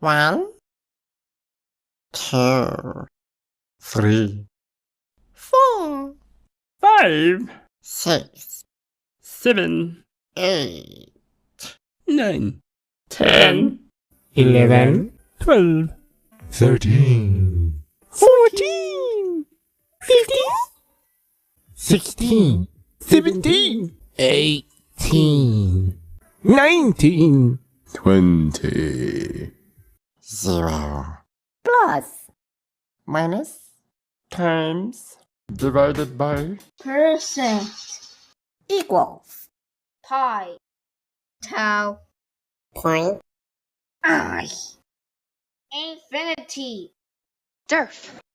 1, 2, 3, 4, 5, 6, 7, 8, 9, 10, 11, 12, 13, 14, 15, 16, 17, 18, 19, 20. 0, plus, minus, times, divided by, percent, equals, pi, tau, point, I. infinity. Derf.